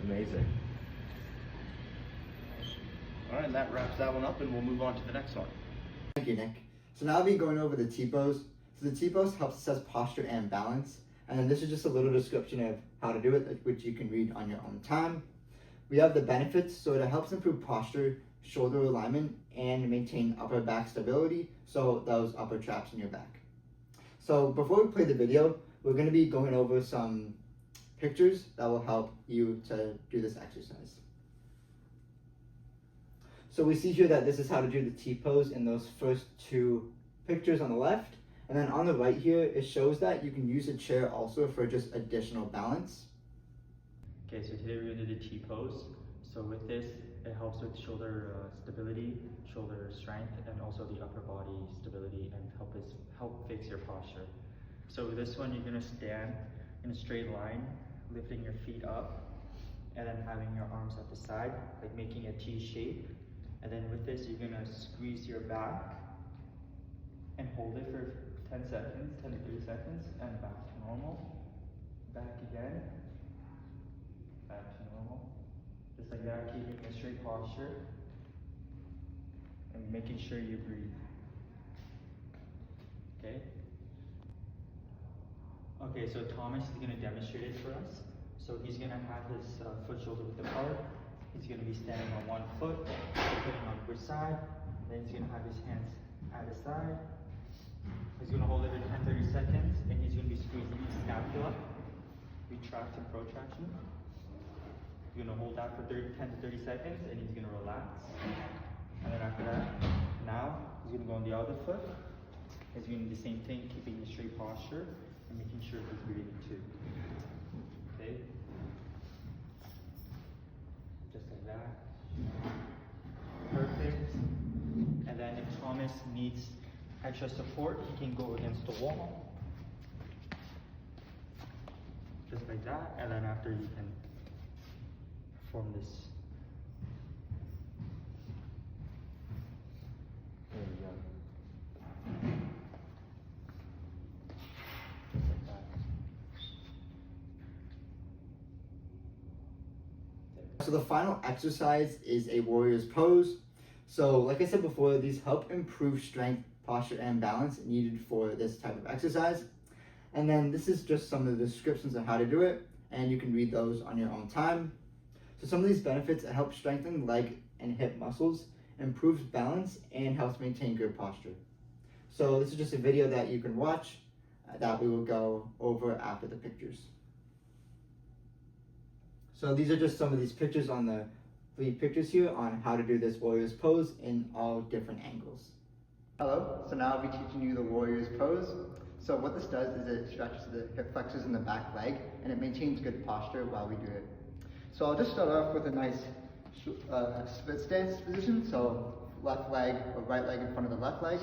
Amazing. All right, and that wraps that one up, and we'll move on to the next one. Thank you, Nick. So now I'll be going over the T-pose. So the T-pose helps assess posture and balance. And then this is just a little description of how to do it, which you can read on your own time. We have the benefits, so it helps improve posture, shoulder alignment, and maintain upper back stability, so those upper traps in your back. So before we play the video, we're going to be going over some pictures that will help you to do this exercise. So we see here that this is how to do the T-pose in those first two pictures on the left. And then on the right here, it shows that you can use a chair also for just additional balance. Okay, so today we're going to do the T-pose. So with this, it helps with shoulder stability, shoulder strength, and also the upper body stability, and help fix your posture. So with this one, you're gonna stand in a straight line, lifting your feet up, and then having your arms at the side, like making a T shape. And then with this, you're gonna squeeze your back and hold it for 10 seconds, 10 to 30 seconds, and back to normal. Back again, back to normal. Just like that, keeping a straight posture and making sure you breathe. Okay? Okay, so Thomas is gonna demonstrate it for us. So he's gonna have his foot shoulder width apart. He's gonna be standing on one foot, putting on which side. Then he's gonna have his hands at his side. He's gonna hold it for 10-30 seconds, and he's gonna be squeezing his scapula, retract and protraction. He's gonna hold that for 10 to 30 seconds, and he's gonna relax. And then after that, now he's gonna go on the other foot. He's gonna do the same thing, keeping a straight posture and making sure he's breathing too. Okay? Just like that. Perfect. And then if Thomas needs extra support, he can go against the wall. Just like that. And then after, you can perform this. There we go. Just like that. So the final exercise is a warrior's pose. So like I said before, these help improve strength, posture, and balance needed for this type of exercise. And then this is just some of the descriptions of how to do it, and you can read those on your own time. So some of these benefits, it helps strengthen leg and hip muscles, improves balance, and helps maintain good posture. So this is just a video that you can watch that we will go over after the pictures. So these are just some of these pictures on the 3 pictures here on how to do this warrior's pose in all different angles. Hello, so now I'll be teaching you the warrior's pose. So what this does is it stretches the hip flexors in the back leg and it maintains good posture while we do it. So I'll just start off with a nice split stance position. So left leg or right leg in front of the left leg.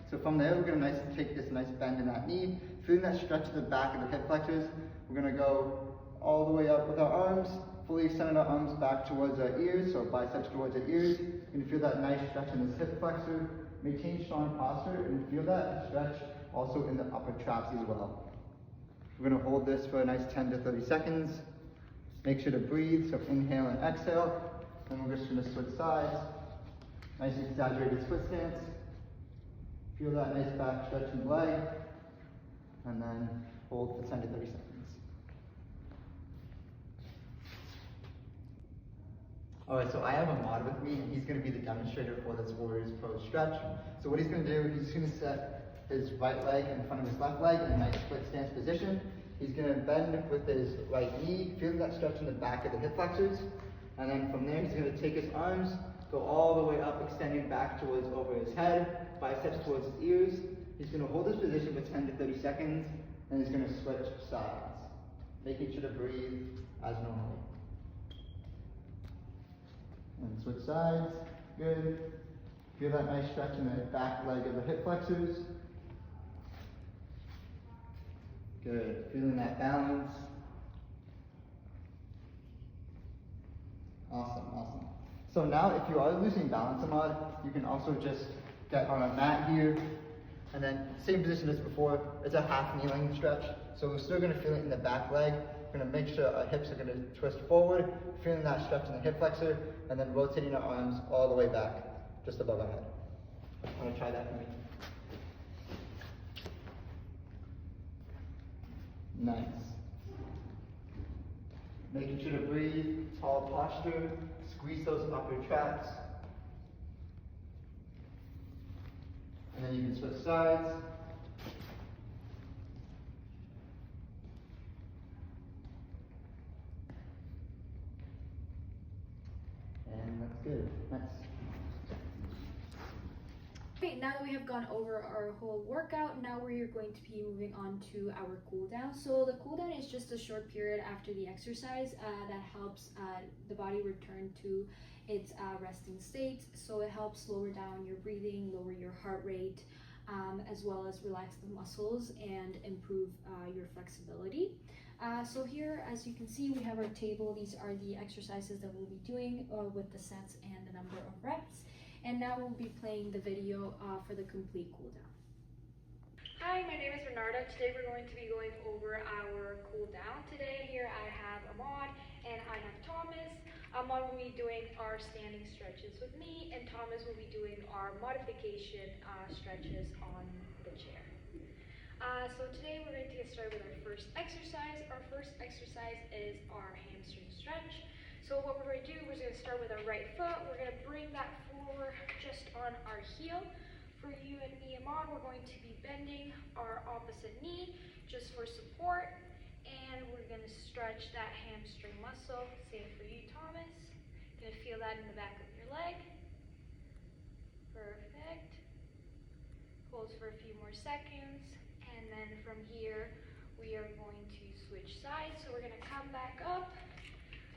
So from there, we're gonna take this nice bend in that knee. Feeling that stretch to the back of the hip flexors, we're gonna go all the way up with our arms, fully extending our arms back towards our ears, so biceps towards our ears. You can feel that nice stretch in this hip flexor. Maintain strong posture and feel that stretch also in the upper traps as well. We're gonna hold this for a nice 10 to 30 seconds. Make sure to breathe, so inhale and exhale. Then we're just gonna switch sides. Nice exaggerated split stance. Feel that nice back stretch in the leg. And then hold for 10 to 30 seconds. Alright, so I have a mod with me, and he's going to be the demonstrator for this warrior's pose stretch. So what he's going to do, he's going to set his right leg in front of his left leg in a nice split stance position. He's going to bend with his right knee, feeling that stretch in the back of the hip flexors. And then from there, he's going to take his arms, go all the way up, extending back towards over his head, biceps towards his ears. He's going to hold this position for 10 to 30 seconds, and he's going to switch sides, making sure to breathe as normal. And switch sides, good. Feel that nice stretch in the back leg of the hip flexors. Good, feeling that balance. Awesome, awesome. So now if you are losing balance a lot, you can also just get on a mat here, and then same position as before. It's a half kneeling stretch, so we're still gonna feel it in the back leg. We're gonna make sure our hips are gonna twist forward, feeling that stretch in the hip flexor, and then rotating our arms all the way back, just above our head. Wanna try that for me? Nice. Making sure to breathe, tall posture, squeeze those upper traps. And then you can switch sides. And that's good. Nice. Okay, now that we have gone over our whole workout, now we're going to be moving on to our cool down. So the cool down is just a short period after the exercise that helps the body return to its resting state. So it helps lower down your breathing, lower your heart rate, as well as relax the muscles and improve your flexibility. So here, as you can see, we have our table. These are the exercises that we'll be doing with the sets and the number of reps. And now we'll be playing the video for the complete cool down. Hi, my name is Renarda. Today we're going to be going over our cool down. Today here I have Ahmad and I have Thomas. Ahmad will be doing our standing stretches with me, and Thomas will be doing our modification stretches on the chair. So today we're going to get started with our first exercise. Our first exercise is our hamstring stretch. So what we're going to do is we're going to start with our right foot. We're going to bring that forward just on our heel. For you and me, Ahmad, we're going to be bending our opposite knee just for support. And we're going to stretch that hamstring muscle. Same for you, Thomas. Going to feel that in the back of your leg. Perfect. Hold for a few more seconds. And then from here, we are going to switch sides. So we're going to come back up.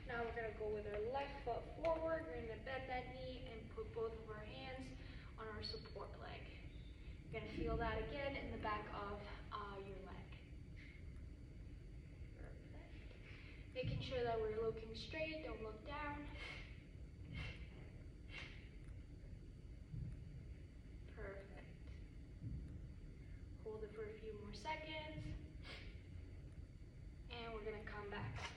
Now we're going to go with our left foot forward. We're going to bend that knee and put both of our hands on our support leg. You're going to feel that again in the back of your leg. Perfect. Making sure that we're looking straight, don't look down. Perfect. Hold it for a few more seconds. And we're going to come back up.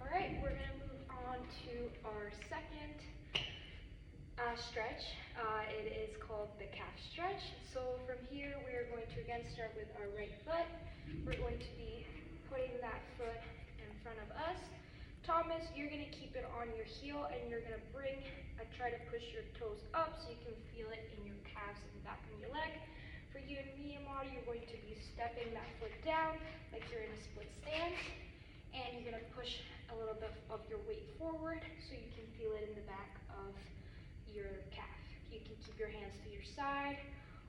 Alright, we're going to move on to our second stretch. It is called the calf stretch. So from here, we are going to again start with our right foot. We're going to be putting that foot in front of us. Thomas, you're going to keep it on your heel and you're going to try to push your toes up so you can feel it in your calves and the back of your leg. For you and me, Ahmad, you're going to be stepping that foot down like you're in a split stance. And you're going to push a little bit of your weight forward so you can feel it in the back of your calf. You can keep your hands to your side,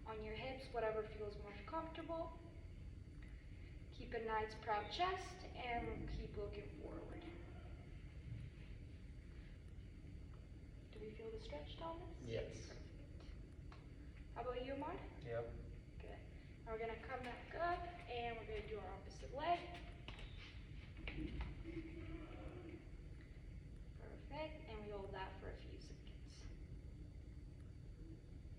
on your hips, whatever feels more comfortable. Keep a nice proud chest and keep looking forward. Do we feel the stretch, Thomas? Yes. Perfect. How about you, Ahmad? Yep. Good. Now we're going to come back up and we're going to do our opposite leg. Perfect, and we hold that for a few seconds.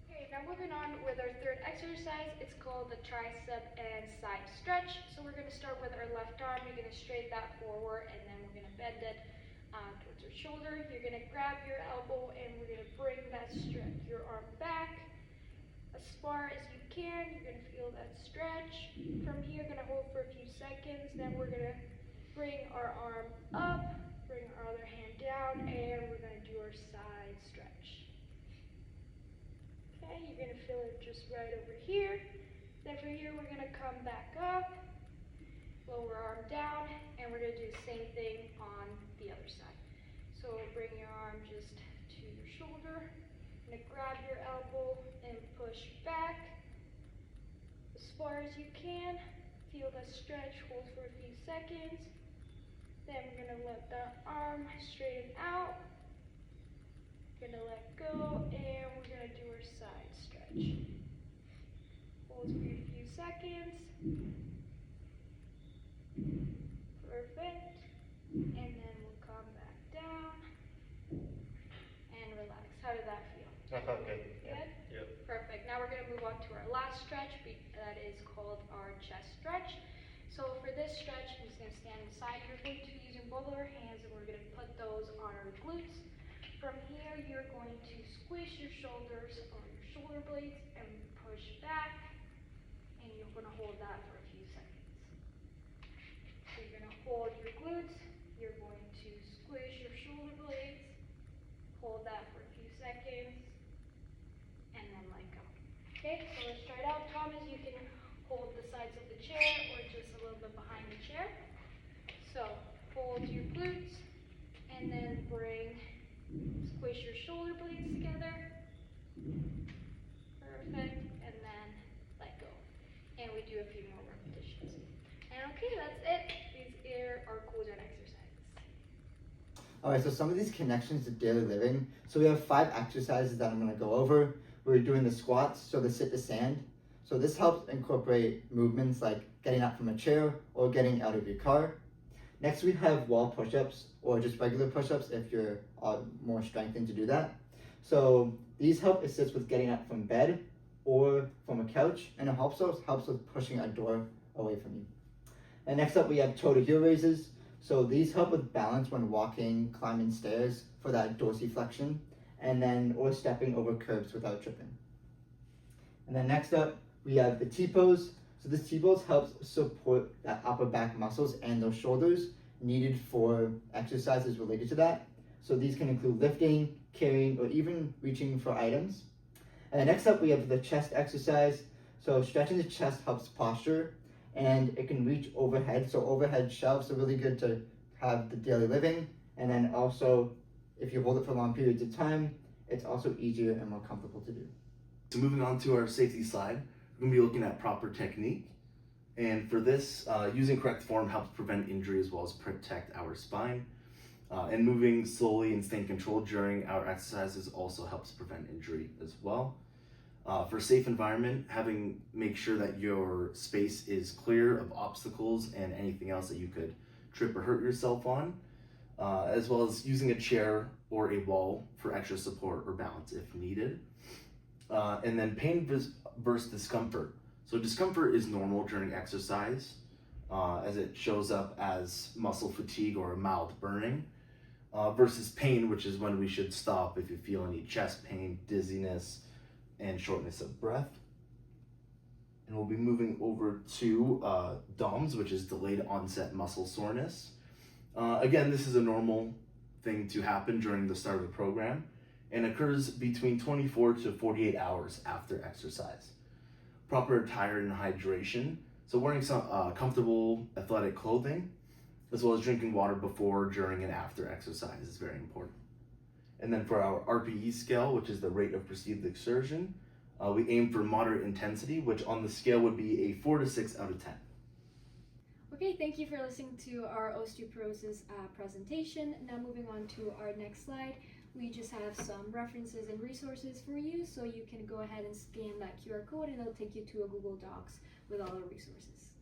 Okay, now moving on with our third exercise, it's called the tricep and side stretch. So we're going to start with our left arm. You're going to straight that forward, and then we're going to bend it towards your shoulder. You're going to grab your elbow, and we're going to bring that your arm back as far as you can. You're going to feel that stretch. From here, you're going to hold for a few seconds. Then we're going to bring our arm up, bring our other hand down, and we're going to do our side stretch. Okay, you're going to feel it just right over here. Then from here, we're going to come back up, lower arm down, and we're going to do the same thing on the other side. So bring your arm just to your shoulder. You're going to grab your elbow and push back as far as you can. Feel the stretch, hold for a few seconds. Then we're going to let that arm straighten out. Going to let go, and we're going to do our side stretch. Hold for a few seconds. Perfect. And then we'll come back down and relax. How did that feel? That felt good. Good? Yep. Perfect. Now we're going to move on to our last stretch. That is called our chest stretch. So for this stretch, I'm just going to stand inside. You're going to be using both of our hands, and we're going to put those on our glutes. From here, you're going to squish your shoulders on your shoulder blades and push back. And you're going to hold that for a few seconds. So you're going to hold your glutes. You're going to squish your shoulder blades. Hold that for a few seconds. And then let go. Okay, so let's try it out. Thomas, you can hold the sides of the chair or just a little bit behind the chair. So hold your glutes and then squish your shoulder blades together. Perfect. And then let go. And we do a few more repetitions. And okay, that's it. These are our cool down exercises. Alright, so some of these connections to daily living. So we have 5 exercises that I'm going to go over. We're doing the squats, so the sit to stand. So this helps incorporate movements like getting up from a chair or getting out of your car. Next, we have wall push-ups or just regular push-ups if you're more strengthened to do that. So these help assist with getting up from bed or from a couch, and it also helps with pushing a door away from you. And next up, we have toe to heel raises. So these help with balance when walking, climbing stairs for that dorsiflexion, and then or stepping over curbs without tripping. And then next up, we have the T-pose. So this T-pose helps support that upper back muscles and those shoulders needed for exercises related to that. So these can include lifting, carrying, or even reaching for items. And then next up, we have the chest exercise. So stretching the chest helps posture, and it can reach overhead. So overhead shelves are really good to have the daily living. And then also, if you hold it for long periods of time, it's also easier and more comfortable to do. So moving on to our safety slide, we're going to be looking at proper technique. And for this, using correct form helps prevent injury as well as protect our spine. And moving slowly and staying controlled during our exercises also helps prevent injury as well. For safe environment, make sure that your space is clear of obstacles and anything else that you could trip or hurt yourself on, as well as using a chair or a wall for extra support or balance if needed. And then pain versus discomfort. So discomfort is normal during exercise, as it shows up as muscle fatigue or a mild burning, versus pain, which is when we should stop if you feel any chest pain, dizziness, and shortness of breath. And we'll be moving over to DOMS, which is delayed onset muscle soreness. Again, this is a normal thing to happen during the start of the program and occurs between 24 to 48 hours after exercise. Proper attire and hydration. So wearing some comfortable athletic clothing, as well as drinking water before, during, and after exercise is very important. And then for our RPE scale, which is the rate of perceived exertion, we aim for moderate intensity, which on the scale would be a 4 to 6 out of 10. Okay, thank you for listening to our osteoporosis presentation. Now moving on to our next slide, we just have some references and resources for you, so you can go ahead and scan that QR code and it'll take you to a Google Docs with all the resources.